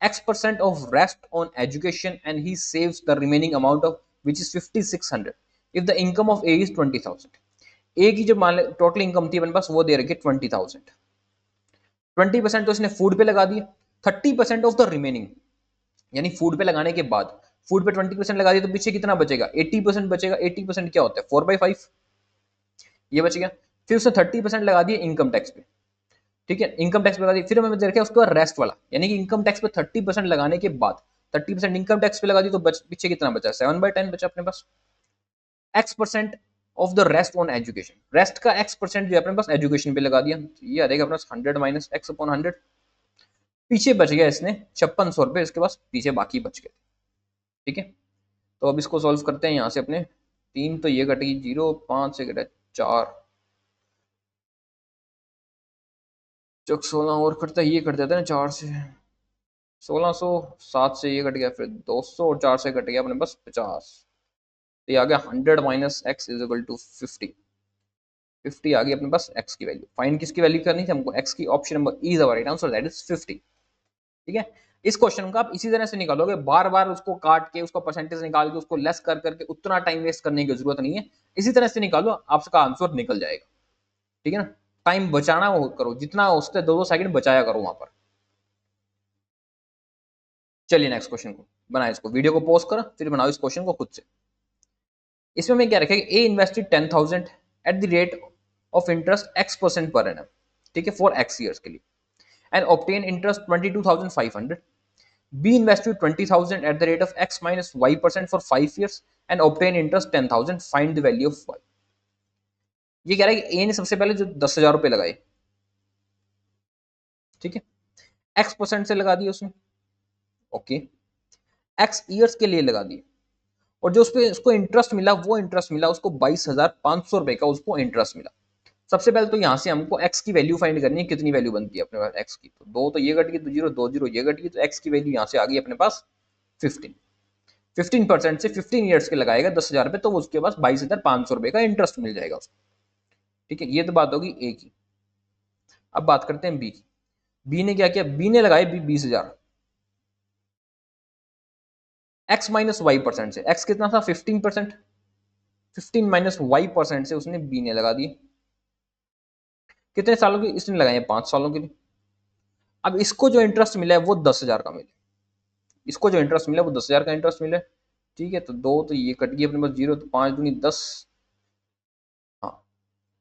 x% of rest on education, and he saves the remaining amount of which is 5600 if the income of A is 20,000। ए की जो मान total income थी अपने पास वो दे रखी है 20,000, 20% तो इसने फूड पे लगा दिया, 30% ऑफ द रिमेनिंग यानी फूड पे लगाने के बाद, फूड पे 20% लगा दिया तो पीछे कितना बचेगा, 80% बचेगा। 80% क्या होता है, 4/5, ये बच गया। फिर उसने 30% लगा दिया इनकम टैक्स पे, ठीक है, इनकम टैक्स लगा दी। फिर हमें देखा उसके बाद रेस्ट वाला, यानी कि इनकम टैक्स पे 30% लगाने के बाद 30% इनकम टैक्स पे लगा दी, तो पीछे कितना बचा, 7/10 बचा अपने पास। x% of the rest on education, rest का x% जो है अपने पास एजुकेशन पे लगा दिया, तो ये आ जाएगा अपने पास 100 माइनस एक्स अपॉन 100। पीछे बच गया इसने 5600 रुपए, इसके पास पीछे बाकी बच गए, ठीक है। तो अब इसको सॉल्व करते हैं यहाँ से अपने, 3 तो ये कटेगी 0, 5 से घटा 4, 16 और कटता है, ये कट जाता है ना 4 से 1600, 7 से ये कट गया, फिर 200 और 4 से कट गया अपने पास 50, तो ये आ गया 100 minus X is equal to 50। 50 आ गई अपने पास एक्स की वैल्यू। फाइंड किसकी वैल्यू करनी थी हमको, एक्स की। Option number E is our right answer, that is 50, ठीक है। इस क्वेश्चन का आप इसी तरह से निकालोगे, बार बार उसको काट के उसका परसेंटेज निकाल के उसको लेस कर करके उतना टाइम वेस्ट करने की जरूरत नहीं है। इसी तरह से निकालो, आपका आंसर निकल जाएगा, ठीक है ना। टाइम बचाना वो करो, जितना उससे 2-2 सेकंड बचाया करो वहां पर। चलिए नेक्स्ट क्वेश्चन को बनाए, इसको वीडियो को पॉज करो फिर बनाओ इस क्वेश्चन को खुद से। इसमें मैं क्या रखेगा, A invested 10,000 at the rate of interest x% per annum, ठीक है, फॉर x ईयर्स के लिए, and obtain interest 22,500। B invested 20,000 at the rate of x minus y% for 5 years and obtain interest 10,000, find the value of y। ये कह रहा है कि ए ने सबसे पहले जो 10,000 रुपए लगाए, ठीक है, x% से लगा दिए उसने, ओके, x ईयर्स के लिए लगा दिए, और जो उसपे उसको इंटरेस्ट मिला वो इंटरेस्ट मिला उसको 22,500 रुपए का उसको इंटरेस्ट मिला। सबसे पहले तो यहाँ से हमको x की वैल्यू फाइंड करनी है, कितनी वैल्यू बनती है अपने पास x की, तो 2 तो ये कट गई, तो 0, 2 0 ये कट गई, तो x की वैल्यू यहाँ से आ गई अपने पास 15। 15% से 15 ईयर्स के लगाएगा 10,000 रुपए, तो उसके पास 22,500 रुपए का इंटरेस्ट मिल जाएगा उसको, ठीक है। ये तो बात होगी ए की। अब बात करते हैं बी की। बी ने क्या किया, बी ने लगाए 20,000 x माइनस वाई परसेंट से, x कितना था 15%, 15 माइनस वाई परसेंट से उसने बी ने लगा दिए। कितने सालों की इसने लगाए, 5 सालों के लिए। अब इसको जो इंटरेस्ट मिला है वो 10,000 का मिला, इसको जो इंटरेस्ट मिला वो 10,000 का इंटरेस्ट मिला, ठीक है। तो 2 तो ये कट गई अपने पास 0, तो 5 दूनी 10, हाँ,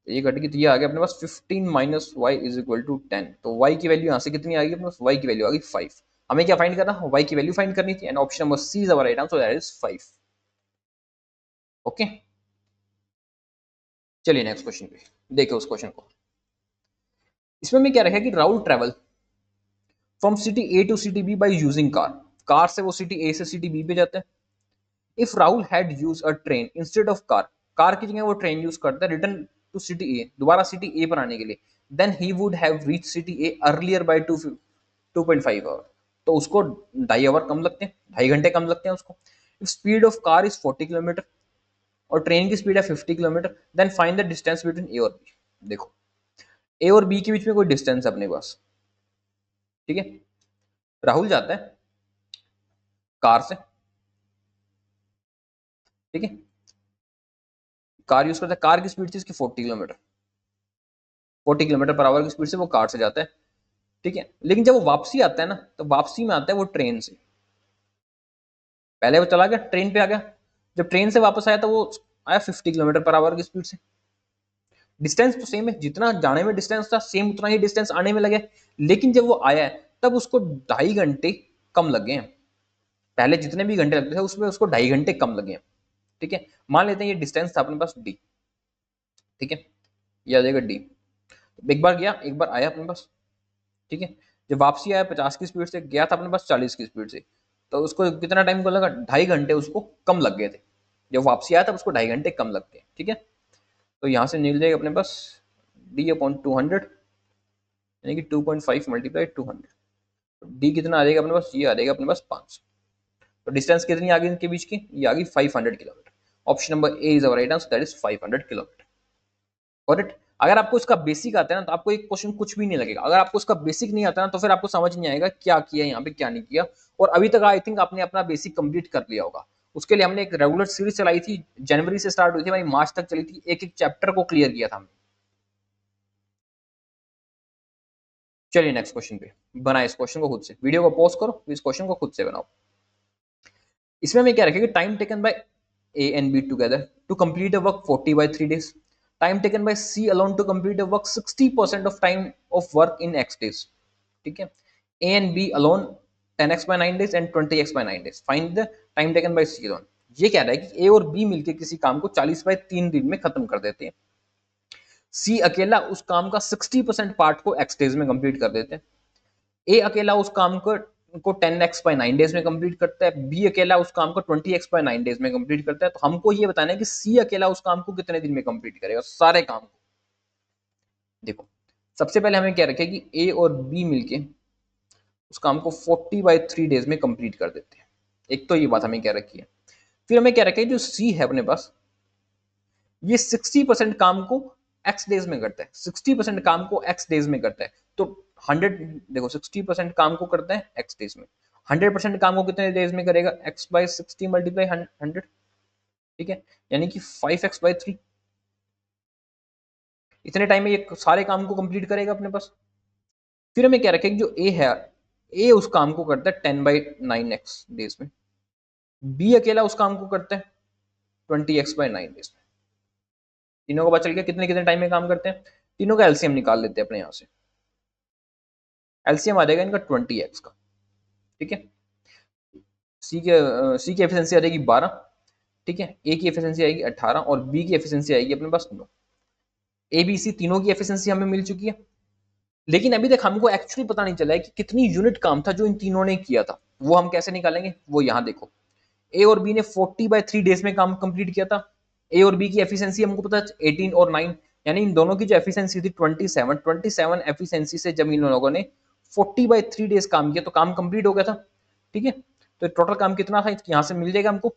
तो ये कट गई, तो ये आ गया अपने पास 15 minus Y is equal to 10। तो वाई की वैल्यू यहाँ से कितनी आ गई अपने पास, वाई की वैल्यू आ गई 5। हमें क्या फाइंड करना, वाई की वैल्यू फाइंड करनी थी, and option number C is our right answer, that is 5, okay. चलिए नेक्स्ट क्वेश्चन पे देखिए उस क्वेश्चन को। इसमें मैं क्या रखा कि Rahul travel from city A to city B by using car, car से वो सिटी ए से सिटी बी पे जाता है। If Rahul had use a train instead of car, car की जगह वो ट्रेन यूज करता है रिटर्न टू सिटी ए, दोबारा सिटी ए पर आने के लिए, then he would have reach city A earlier by 2.5 hour, तो उसको 2.5 आवर कम लगते हैं, 2.5 घंटे कम लगते हैं उसको। If speed of car is 40 kilometre और ट्रेन की स्पीड है 50 kilometre, then find the distance between A और बी। देखो ए और बी के बीच में कोई डिस्टेंस है अपने पास, ठीक है। राहुल जाता है कार से, ठीक है, कार यूज करता है, कार की स्पीड थी इसकी 40 किलोमीटर, 40 किलोमीटर पर आवर की स्पीड से वो कार से जाता है, ठीक है। लेकिन जब वो वापसी आता है ना, तो वापसी में आता है वो ट्रेन से। पहले वो चला गया ट्रेन पे आ गया, जब ट्रेन से वापस आया तो वो आया 50 किलोमीटर पर आवर की स्पीड से। डिस्टेंस तो सेम है, जितना जाने में डिस्टेंस था सेम उतना ही डिस्टेंस आने में लगे, लेकिन जब वो आया है तब उसको 2.5 घंटे कम लगे हैं। पहले जितने भी घंटे लगते थे उसमें उसको 2.5 घंटे कम लगे हैं, ठीक है। मान लेते हैं ये डिस्टेंस था अपने पास डी, ठीक है, ये आ जाएगा डी। एक बार गया एक बार आया अपने पास, ठीक है। जब वापसी आया 50 की स्पीड से, गया था अपने पास 40 की स्पीड से, तो उसको कितना टाइम को लगा, 2.5 घंटे उसको कम लग गए थे। जब वापसी आया तब उसको 2.5 घंटे कम लग गए, ठीक है। तो यहाँ से निकल जाएगा अपने पास डी अपॉन 200, यानी कि 2.5 मल्टीप्लाई 200। डी कितना आ जाएगा अपने पास, ये आ जाएगा अपने पास 500। तो डिस्टेंस कितनी आ गई इनके बीच की, ये आ गई 500 kilometre. Option number A is our right answer, that is 500 kilometre. Correct. अगर आपको इसका बेसिक आता है ना तो आपको एक क्वेश्चन कुछ भी नहीं लगेगा, अगर आपको इसका बेसिक नहीं आता ना तो फिर आपको समझ नहीं आएगा क्या किया यहाँ पे क्या नहीं किया। और अभी तक आई थिंक आपने अपना बेसिक कंप्लीट कर लिया होगा। उसके लिए हमने एक रेगुलर सीरीज चलाई थी, जनवरी से स्टार्ट हुई थी भाई, मार्च तक चली थी, एक एक चैप्टर को क्लियर किया था हमने। चलिए नेक्स्ट क्वेश्चन पे बनाए, इस क्वेश्चन को खुद से, वीडियो को पॉज करो, इस क्वेश्चन को खुद से बनाओ। इसमें हमें क्या रखेगा, time taken by A and B together to complete a work 40 by 3 days, time taken by C alone to complete a work 60% of time of work in x days, ठीक है। A and B alone 10x by 9 days and 20x by 9 days, find the time taken by C alone. ये कह रहा है कि ए और B मिलकर किसी काम को 40/3 दिन में खत्म कर देते हैं, सी अकेला उस काम का 60% पार्ट को x डेज में कंप्लीट कर देते हैं, ए अकेला उस काम को 10x/9 days में कंप्लीट करता है, बी अकेला उस काम को 20x/9 days में कंप्लीट करता है। तो हमको ये बताना है कि सी अकेला उस काम को कितने दिन में कंप्लीट करेगा, सारे काम को। देखो सबसे पहले हमें क्या रखे कि ए और बी मिलके उस काम को 40/3 days में कंप्लीट कर देते हैं, एक तो ये बात हमें क्या रखी है। फिर हमें क्या रखा है, जो सी है अपने पास ये 60% काम को एक्स डेज में करता है, 60% काम को एक्स डेज में करता है। तो 100, देखो 60% काम को करता है एक्स डेज में, 100% काम को कितने डेज में करेगा, एक्स बाई 60 मल्टीप्लाई 100, ठीक है, यानी कि 5x/3। इतने टाइम में ये सारे काम को कंप्लीट करेगा अपने पास। फिर हमें क्या रखेगा, जो ए है, ए उस काम को करता है 10/9 डेज में, बी अकेला उस काम को करता है 20x/9 डेज में। तीनों को पता चल गया कितने कितने टाइम में काम करते हैं। तीनों का एलसीएम निकाल लेते हैं अपने यहां से, एलसीएम आ जाएगा इनका 20x का, ठीक है। सी की एफिशिएंसी आ जाएगी 12, ठीक है, ए की एफिशिएंसी आएगी 18 और बी की एफिशिएंसी आएगी अपने पास 9। ए बी सी तीनों की एफिशिएंसी हमें मिल चुकी है, लेकिन अभी तक हमको एक्चुअली पता नहीं चला है कि कितनी यूनिट काम था जो इन तीनों ने किया था। वो हम कैसे निकालेंगे, वो यहाँ देखो, ए और बी ने 40/3 डेज में काम कंप्लीट किया था। ए और बी की एफिशिएंसी हमको पता है 18 और 9, यानी इन दोनों की जो एफिशिएंसी थी 27 एफिशिएंसी से जब इन लोगों ने 40/3 डेज काम किया तो काम कंप्लीट हो गया था, ठीक है। तो टोटल काम कितना था यहां से मिल जाएगा हमको,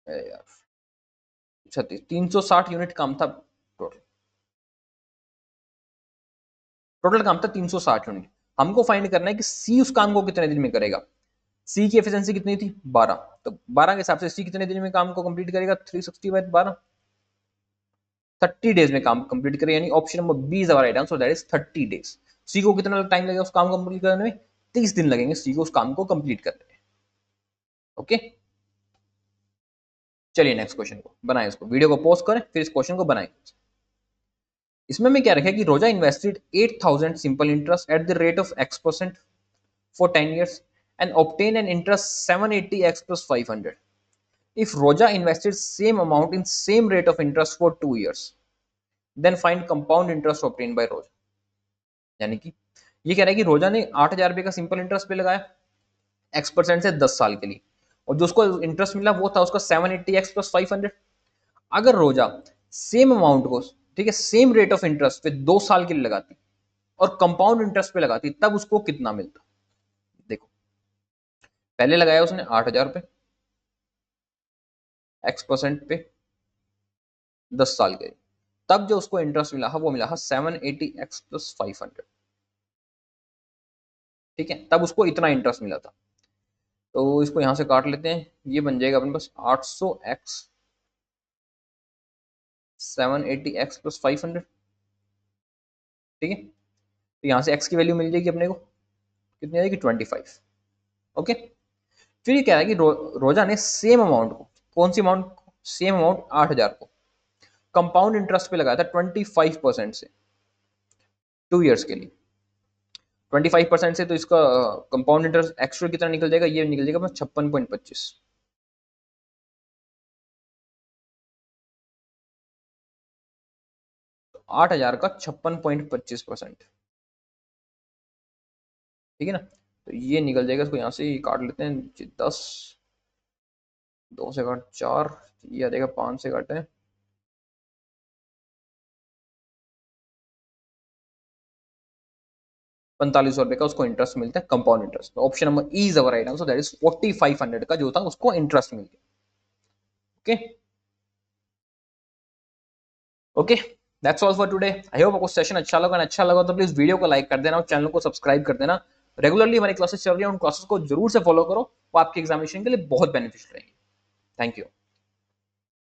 यार 36 360 यूनिट काम था टोटल, टोटल काम था 360 यूनिट। हमको फाइंड करना है कि सी उस काम को कितने दिन में करेगा। सी की एफिशिएंसी कितनी थी 12, तो 12 के हिसाब से सी कितने दिन में काम को कंप्लीट करेगा, 360/12, 30 डेज में काम कंप्लीट करेगा, यानी option number B is our right answer, that is 30 days. C को कितना टाइम लगेगा उस काम को कंप्लीट करने में, 30 दिन लगेंगे सी को उस काम को कंप्लीट करने में। ओके, चलिए नेक्स्ट क्वेश्चन को बनाएं, इसको वीडियो को पॉज करें फिर इस क्वेश्चन को बनाएं। इसमें मैं क्या रखा कि रोजा invested 8,000 simple interest eight the rate of x% for 10 years and obtain an interest 780x plus 500. If Roja invested same amount in same rate of interest for 2 years, then find compound interest obtained by Roja. यानी कि ये कह रहा है कि रोजा ने 8,000 रुपये का सिंपल इंटरेस्ट पे लगाया X% से 10 साल के लिए, और जो उसको इंटरेस्ट मिला वो था उसका 780x प्लस 500। अगर रोजा सेम अमाउंट को, ठीक है, सेम रेट ऑफ इंटरेस्ट पे 2 साल के लिए लगाती और कंपाउंड इंटरेस्ट पे लगाती, तब उसको कितना मिलता? देखो, पहले लगाया उसने 8,000 रुपये X% पे 10 साल के लिए, तब जो उसको इंटरेस्ट मिला वो मिला 780x प्लस 500, ठीक है, तब उसको इतना इंटरेस्ट मिला था। तो इसको यहां से काट लेते हैं, ये बन जाएगा अपने पास 800x 780x प्लस 500, ठीक है। तो यहां से x की वैल्यू मिल जाएगी अपने को, कितनी आएगी? 25। ओके, फिर ये कह रहा है कि रोजा ने सेम अमाउंट को, कौन सी अमाउंट? सेम अमाउंट 8,000 को कंपाउंड इंटरेस्ट पे लगाया था 25% से 2 ईयर्स के लिए। 25% से तो इसका कंपाउंड इंटरेस्ट एक्चुअल कितना निकल जाएगा? ये निकल जाएगा 56.25। 8,000 का 56.25%, ठीक है ना। तो ये निकल जाएगा, इसको यहाँ से काट लेते हैं, 10, 2 से काट 4, ये आ जाएगा 5 से काटे 4500 रुपए का उसको इंटरेस्ट मिलता है, कंपाउंड इंटरेस्ट। तो option number E is our right answer, that is 4500 का जो था उसको इंटरेस्ट मिल गया। Okay okay, that's all for today. I hope आपको सेशन अच्छा लगा, अच्छा लगा तो प्लीज वीडियो को लाइक कर देना और चैनल को सब्सक्राइब कर देना। रेगुलरली हमारी क्लासेस चल रही है, उन क्लासेस को जरूर से फॉलो करो, वो आपके एग्जामिनेशन के लिए बहुत बेनिफिशियल रहेंगे। Thank you.